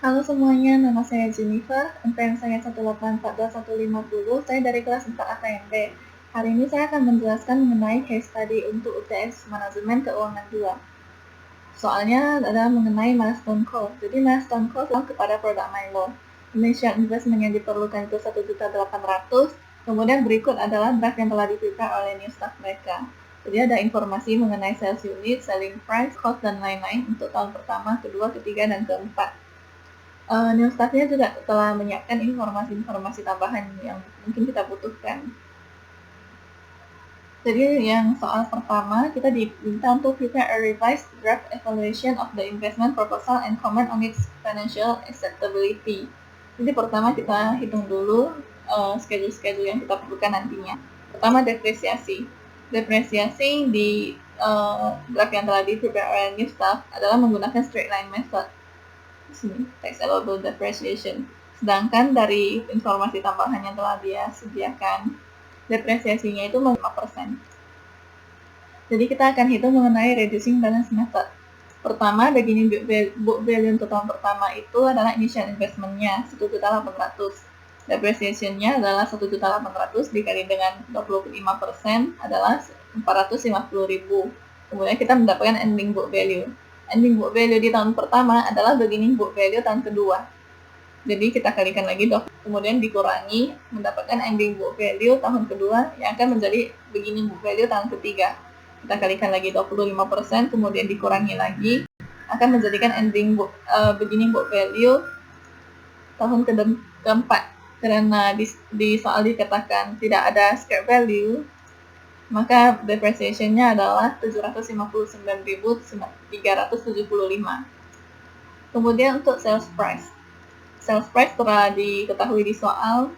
Halo semuanya, nama saya Jennifer, NPM saya 1842150, saya dari kelas 4 APMB. Hari ini saya akan menjelaskan mengenai case study untuk UTS Manajemen Keuangan 2. Soalnya adalah mengenai milestone call. Jadi milestone call kepada produk Milo. Initial investment yang diperlukan itu 1.800.000, kemudian berikut adalah draft yang telah di-prepare oleh new staff mereka. Jadi ada informasi mengenai sales unit, selling price, cost, dan lain-lain untuk tahun pertama, kedua, ketiga, dan keempat. New staff-nya juga telah menyiapkan informasi-informasi tambahan yang mungkin kita butuhkan. Jadi yang soal pertama, kita diminta untuk prepare a revised draft evaluation of the investment proposal and comment on its financial acceptability. Jadi pertama kita hitung dulu schedule-schedule yang kita perlukan nantinya. Pertama, depresiasi. Depresiasi di draft yang telah di-prepare oleh new staff adalah menggunakan straight line method. Sini, tax allowable depreciation. Sedangkan dari informasi tambahan yang telah dia sediakan, depresiasinya itu 5%. Jadi kita akan hitung mengenai reducing balance method. Pertama, beginning book value untuk tahun pertama itu adalah initial investment-nya 1.800.000. Depreciation-nya adalah 1.800.000 dikali dengan 25% adalah 450.000. Kemudian kita mendapatkan ending book value. Ending book value di tahun pertama adalah beginning book value tahun kedua. Jadi kita kalikan lagi, kemudian dikurangi, mendapatkan ending book value tahun kedua yang akan menjadi beginning book value tahun ketiga. Kita kalikan lagi 25%, kemudian dikurangi lagi, akan menjadikan beginning book value tahun keempat. Karena di soal dikatakan tidak ada scrap value, maka depreciation-nya adalah 759.375. Kemudian untuk sales price. Sales price telah diketahui di soal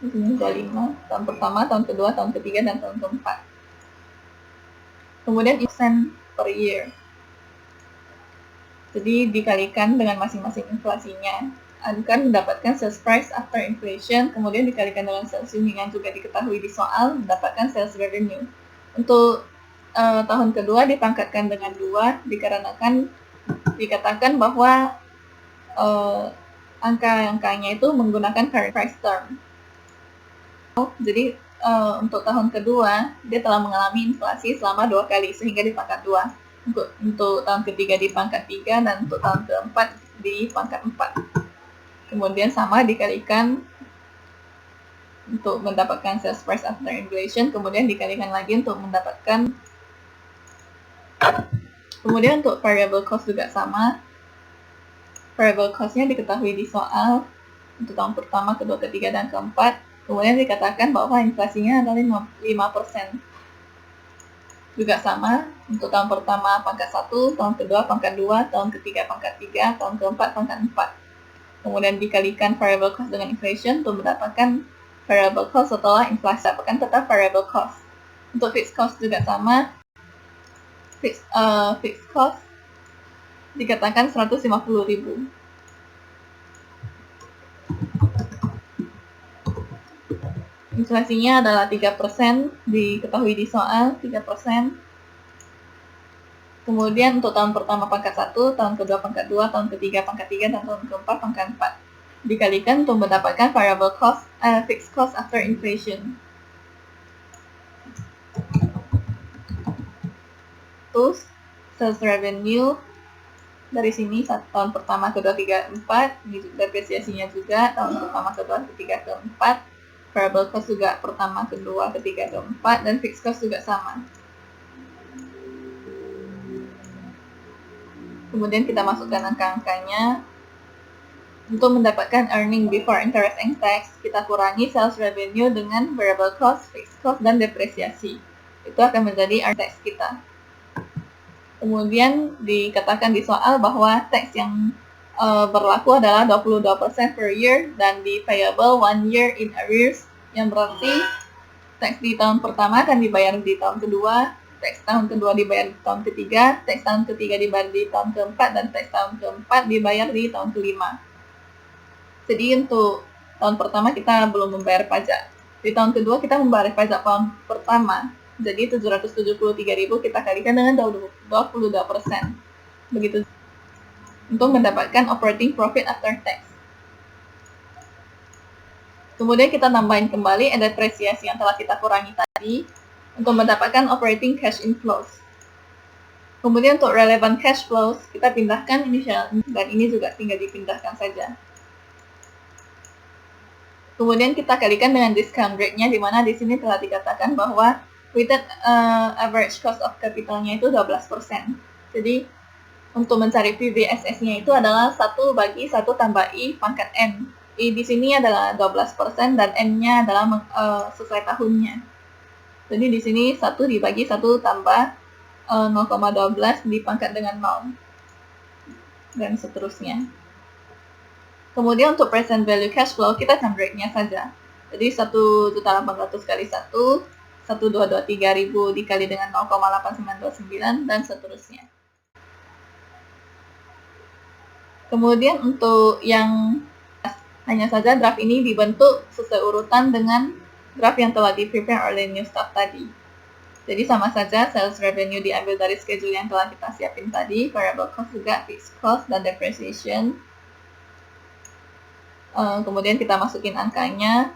25, tahun pertama, tahun kedua, tahun ketiga, dan tahun keempat. Kemudian persen per year. Jadi dikalikan dengan masing-masing inflasinya. Akan mendapatkan sales price after inflation, kemudian dikalikan dengan sales unit yang juga diketahui di soal, mendapatkan sales revenue. Untuk tahun kedua dipangkatkan dengan 2, dikarenakan dikatakan bahwa angka-angkanya itu menggunakan current price term. Jadi untuk tahun kedua dia telah mengalami inflasi selama 2 kali sehingga dipangkat 2. Untuk tahun ketiga dipangkat 3 dan untuk tahun keempat dipangkat 4. Kemudian sama dikalikan untuk mendapatkan sales price after inflation, kemudian dikalikan lagi untuk mendapatkan. Kemudian untuk variable cost juga sama. Variable cost-nya diketahui di soal untuk tahun pertama, kedua, ketiga, dan keempat. Kemudian dikatakan bahwa inflasinya adalah 5%. Juga sama, untuk tahun pertama pangkat 1, tahun kedua pangkat 2, tahun ketiga pangkat 3, tahun keempat pangkat 4. Kemudian dikalikan variable cost dengan inflation untuk mendapatkan variable cost setelah inflasi, dapatkan tetap variable cost. Untuk fixed cost juga sama. Fixed cost dikatakan 150.000. Inflasinya adalah 3%, diketahui di soal 3%. Kemudian untuk tahun pertama pangkat 1, tahun kedua pangkat 2, tahun ketiga pangkat 3, dan tahun keempat pangkat 4. Dikalikan untuk mendapatkan variable cost, fixed cost after inflation. Terus sales revenue dari sini tahun pertama, kedua, ketiga, keempat, depresiasinya juga tahun pertama, kedua, ketiga, keempat. Variable cost juga pertama, kedua, ketiga, keempat, dan fixed cost juga sama. Kemudian kita masukkan angka-angkanya. Untuk mendapatkan earning before interest and tax, kita kurangi sales revenue dengan variable cost, fixed cost, dan depresiasi. Itu akan menjadi earning tax kita. Kemudian dikatakan di soal bahwa tax yang berlaku adalah 22% per year dan di payable 1 year in arrears, yang berarti tax di tahun pertama akan dibayar di tahun kedua, tax tahun kedua dibayar di tahun ketiga, tax tahun ketiga dibayar di tahun keempat, dan tax tahun keempat dibayar di tahun kelima. Jadi untuk tahun pertama kita belum membayar pajak. Di tahun kedua kita membayar pajak tahun pertama. Jadi 773.000 kita kalikan dengan 22%. Begitu. untuk mendapatkan operating profit after tax. Kemudian kita tambahin kembali depresiasi yang telah kita kurangi tadi untuk mendapatkan operating cash inflows. Kemudian untuk relevant cash flows, kita pindahkan initial dan ini juga tinggal dipindahkan saja. Kemudian kita kalikan dengan discount rate-nya, di mana di sini telah dikatakan bahwa weighted average cost of capital-nya itu 12%. Jadi untuk mencari PVSS-nya itu adalah 1 bagi 1 tambah I pangkat N. I di sini adalah 12% dan N-nya adalah sesuai tahunnya. Jadi di sini 1 dibagi 1 tambah 0,12 dipangkat dengan 0. Dan seterusnya. Kemudian untuk present value cash flow, kita cam rate-nya saja. Jadi 1.800 kali 1, 1.223.000 dikali dengan 0,8929, dan seterusnya. Kemudian untuk yang hanya saja draft ini dibentuk sesuai urutan dengan draft yang telah di-prepare oleh new staff tadi. Jadi sama saja, sales revenue diambil dari schedule yang telah kita siapin tadi, variable cost juga, fixed cost, dan depreciation. Kemudian kita masukin angkanya,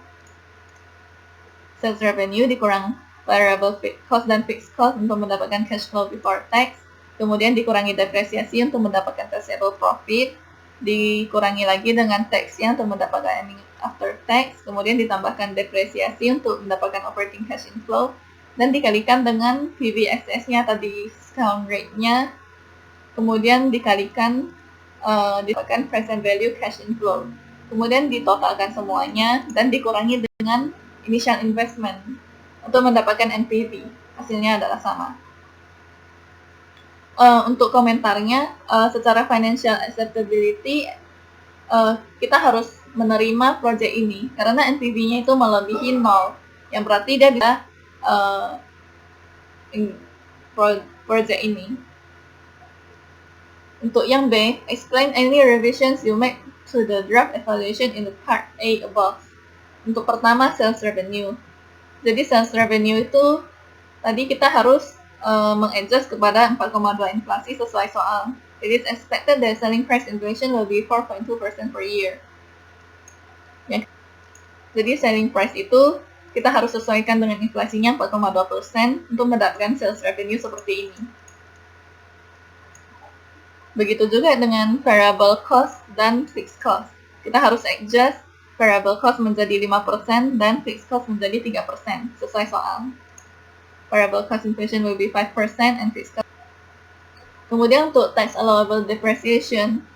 sales revenue dikurang variable cost dan fixed cost untuk mendapatkan cash flow before tax, kemudian dikurangi depresiasi untuk mendapatkan taxable profit, dikurangi lagi dengan tax-nya untuk mendapatkan earning after tax, kemudian ditambahkan depresiasi untuk mendapatkan operating cash inflow, dan dikalikan dengan PVSS-nya tadi, discount rate-nya, kemudian dikalikan didapatkan present value cash inflow. Kemudian ditotalkan semuanya dan dikurangi dengan initial investment untuk mendapatkan NPV. Hasilnya adalah sama. Untuk komentarnya, secara financial acceptability, kita harus menerima project ini karena NPV-nya itu melebihi 0, yang berarti dia bisa project ini. Untuk yang B, explain any revisions you make to the draft evaluation in the part A above. Untuk pertama, sales revenue. Jadi sales revenue itu tadi kita harus mengadjust kepada 4,2 inflasi sesuai soal. It is expected that selling price inflation will be 4.2% per year. Ya. Jadi selling price itu kita harus sesuaikan dengan inflasinya 4,2% untuk mendapatkan sales revenue seperti ini. Begitu juga dengan variable cost dan fixed cost. Kita harus adjust variable cost menjadi 5% dan fixed cost menjadi 3% sesuai soal. Variable cost inflation will be 5% and fixed cost. Kemudian untuk tax allowable depreciation,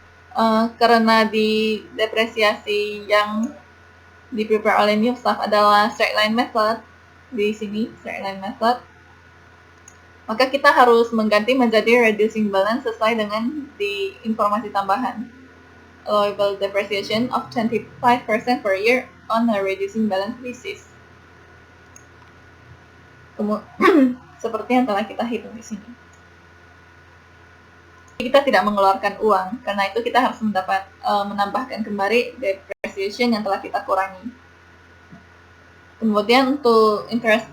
karena di depresiasi yang di-prepare oleh new staff adalah straight line method, di sini straight line method, maka kita harus mengganti menjadi reducing balance sesuai dengan di informasi tambahan. Allowable depreciation of 25% per year on a reducing balance basis. Seperti yang telah kita hitung di sini. Kita tidak mengeluarkan uang, karena itu kita harus menambahkan kembali depreciation yang telah kita kurangi. Kemudian untuk interest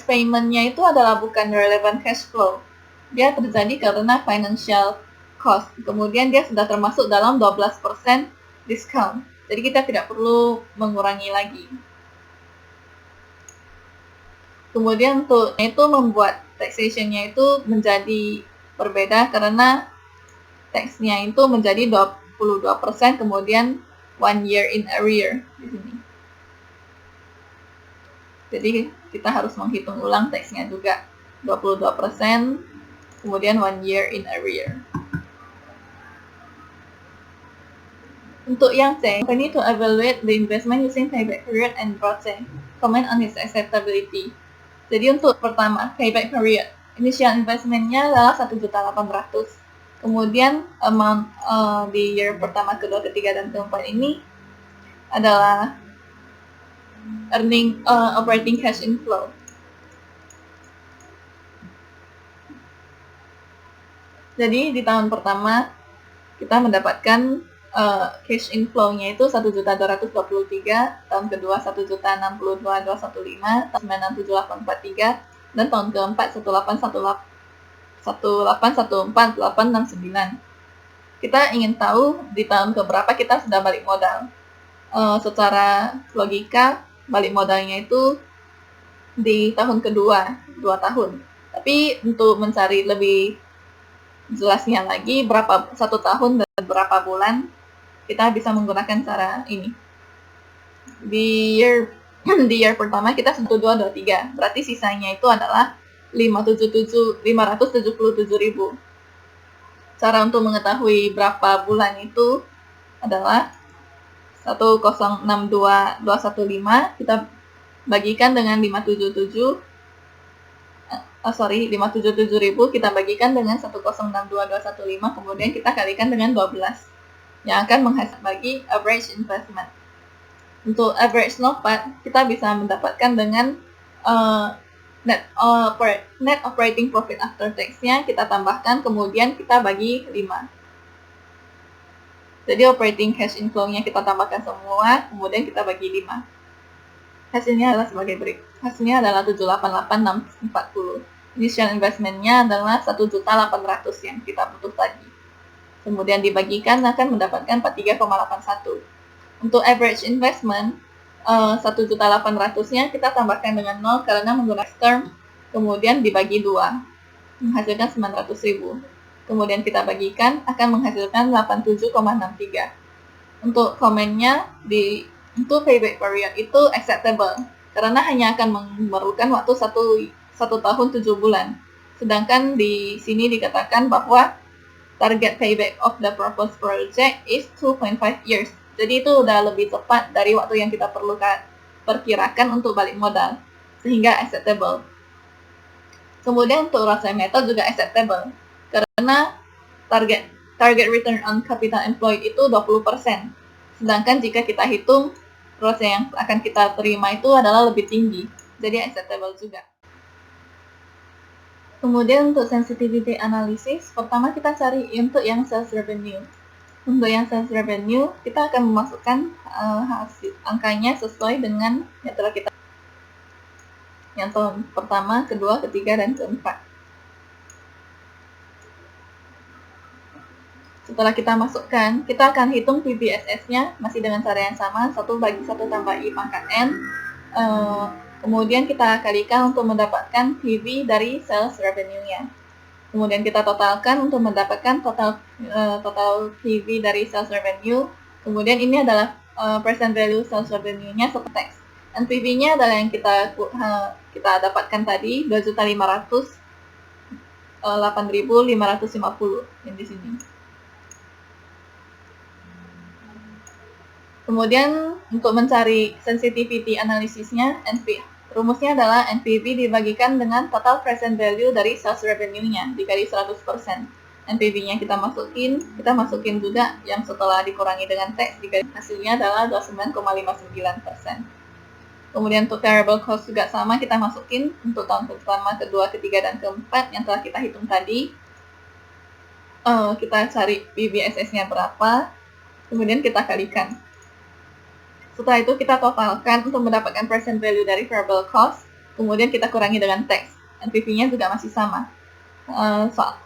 payment-nya itu adalah bukan relevant cash flow. Dia terjadi karena financial cost. Kemudian dia sudah termasuk dalam 12% discount. Jadi kita tidak perlu mengurangi lagi. Kemudian untuk itu membuat taxation-nya itu menjadi berbeda karena tax-nya itu menjadi 22%, kemudian 1 year in arrear di sini. Jadi kita harus menghitung ulang tax-nya juga 22%, kemudian 1 year in arrear. Untuk yang C, we need to evaluate the investment using payback period and ROCE. Comment on its acceptability. Jadi untuk pertama, payback period. Initial investment-nya adalah 1.800.000. Kemudian amount di year pertama, kedua, ketiga, dan keempat ini adalah earning operating cash inflow. Jadi di tahun pertama kita mendapatkan cash inflow-nya itu 1.223, tahun kedua 1.062.215, tahun 97843, dan tahun keempat 1.814.869. kita ingin tahu di tahun keberapa kita sudah balik modal. Secara logika, balik modalnya itu di tahun kedua, 2 tahun. Tapi untuk mencari lebih jelasnya lagi, berapa 1 tahun dan berapa bulan, kita bisa menggunakan cara ini. Di year pertama kita 1223, berarti sisanya itu adalah 577.000. Cara untuk mengetahui berapa bulan itu adalah 1062215 kita bagikan dengan 577.000 kita bagikan dengan 1062215, kemudian kita kalikan dengan 12 yang akan menghasilkan bagi average investment. Untuk average NOPAT kita bisa mendapatkan dengan net operating profit after tax-nya kita tambahkan, kemudian kita bagi 5. Jadi operating cash inflow-nya kita tambahkan semua, kemudian kita bagi 5. Hasilnya adalah sebagai berikut. Hasilnya adalah 788,640. Initial investment-nya adalah 1.800.000 yang kita butuh tadi. Kemudian dibagikan akan mendapatkan 43,81. Untuk average investment, 1.800.000-nya kita tambahkan dengan 0 karena menggunakan term, kemudian dibagi 2, menghasilkan 900.000. Kemudian kita bagikan akan menghasilkan 87,63. Untuk komennya, untuk payback period itu acceptable, karena hanya akan memerlukan waktu 1 tahun 7 bulan. Sedangkan di sini dikatakan bahwa target payback of the proposed project is 2.5 years. Jadi itu udah lebih cepat dari waktu yang kita perkirakan untuk balik modal, sehingga acceptable. Kemudian untuk ROCE method juga acceptable, karena target return on capital employed itu 20%. Sedangkan jika kita hitung, ROCE yang akan kita terima itu adalah lebih tinggi, jadi acceptable juga. Kemudian untuk sensitivity analysis, pertama kita cari untuk yang sales revenue. Untuk yang sales revenue, kita akan memasukkan hasil angkanya sesuai dengan yang telah kita yang tahun pertama, kedua, ketiga, dan keempat. Setelah kita masukkan, kita akan hitung PBSS-nya masih dengan cara yang sama, 1/1 tambah I pangkat N. Kemudian kita kalikan untuk mendapatkan PV dari sales revenue-nya. Kemudian kita totalkan untuk mendapatkan total PV dari sales revenue. Kemudian ini adalah present value sales revenue-nya setelah tax. NPV-nya adalah yang kita dapatkan tadi, 2.508.550 yang di sini. Kemudian untuk mencari sensitivity analisisnya, rumusnya adalah NPV dibagikan dengan total present value dari sales revenue-nya dikali 100%. NPV-nya kita masukin juga yang setelah dikurangi dengan tax, dikali hasilnya adalah 29,59%. Kemudian untuk variable cost juga sama, kita masukin untuk tahun pertama, kedua, ketiga, dan keempat yang telah kita hitung tadi. Kita cari PBSS-nya berapa, kemudian kita kalikan. Setelah itu kita totalkan untuk mendapatkan present value dari variable cost, kemudian kita kurangi dengan tax. NPV-nya juga masih sama.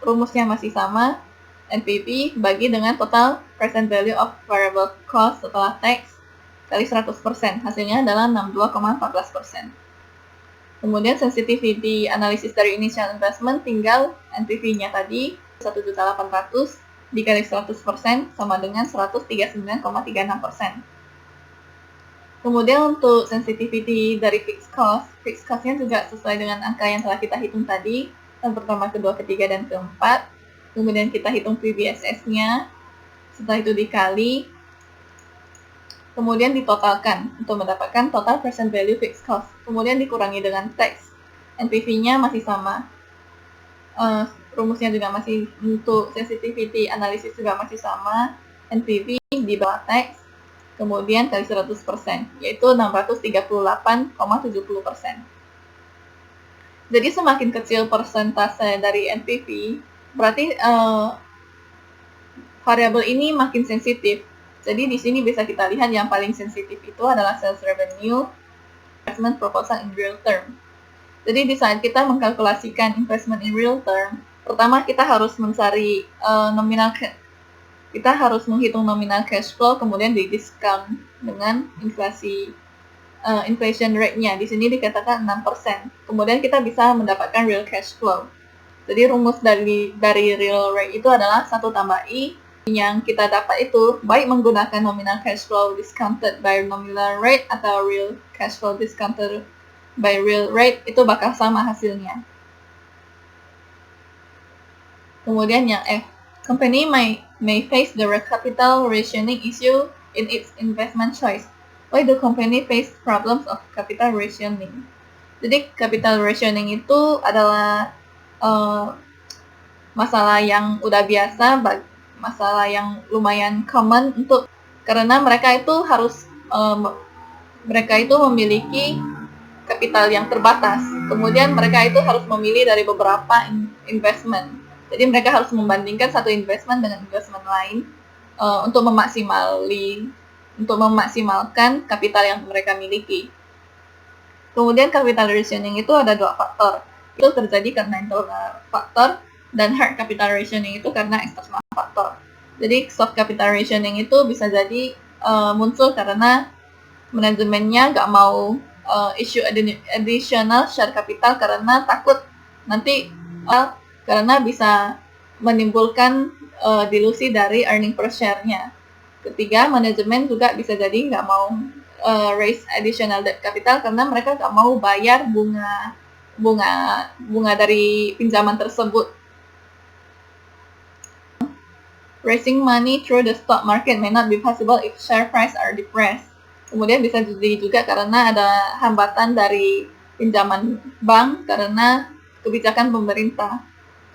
Rumusnya masih sama, NPV bagi dengan total present value of variable cost setelah tax kali 100%. Hasilnya adalah 62,14%. Kemudian sensitivity analysis dari initial investment, tinggal NPV-nya tadi 1.800.000 dikali 100% sama dengan 139,36%. Kemudian untuk sensitivity dari fixed cost-nya juga sesuai dengan angka yang telah kita hitung tadi, yang pertama, kedua, ketiga, dan keempat. Kemudian kita hitung PBSS-nya, setelah itu dikali, kemudian ditotalkan untuk mendapatkan total present value fixed cost. Kemudian dikurangi dengan tax. NPV-nya masih sama. Rumusnya juga masih, untuk sensitivity analysis juga masih sama. NPV di bawah tax, kemudian kali 100%, yaitu 638,70%. Jadi semakin kecil persentase dari NPV, berarti variabel ini makin sensitif. Jadi di sini bisa kita lihat yang paling sensitif itu adalah sales revenue, investment proposal in real term. Jadi di saat kita mengkalkulasikan investment in real term, pertama kita harus mencari kita harus menghitung nominal cash flow, kemudian di-discount dengan inflation rate-nya. Di sini dikatakan 6%. Kemudian kita bisa mendapatkan real cash flow. Jadi rumus dari real rate itu adalah 1 tambah I, yang kita dapat itu baik menggunakan nominal cash flow discounted by nominal rate atau real cash flow discounted by real rate, itu bakal sama hasilnya. Kemudian yang F, company may face the capital rationing issue in its investment choice. Why do company face problems of capital rationing? Jadi capital rationing itu adalah masalah yang udah biasa, masalah yang lumayan common karena mereka itu memiliki kapital yang terbatas. Kemudian mereka itu harus memilih dari beberapa investment. Jadi mereka harus membandingkan satu investment dengan investment lain untuk memaksimalkan kapital yang mereka miliki. Kemudian capital rationing itu ada 2 faktor. Itu terjadi karena internal faktor, dan hard capital rationing itu karena external faktor. Jadi soft capital rationing itu bisa jadi muncul karena manajemennya nggak mau issue additional share capital karena takut nanti karena bisa menimbulkan dilusi dari earning per share-nya. Ketiga, manajemen juga bisa jadi nggak mau raise additional debt capital karena mereka nggak mau bayar bunga dari pinjaman tersebut. Raising money through the stock market may not be possible if share price are depressed. Kemudian bisa jadi juga karena ada hambatan dari pinjaman bank karena kebijakan pemerintah.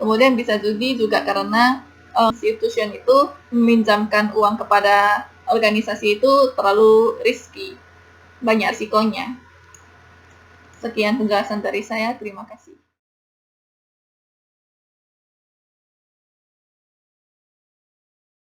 Kemudian bisa jadi juga karena institution itu meminjamkan uang kepada organisasi itu terlalu risky, banyak risikonya. Sekian penjelasan dari saya, terima kasih.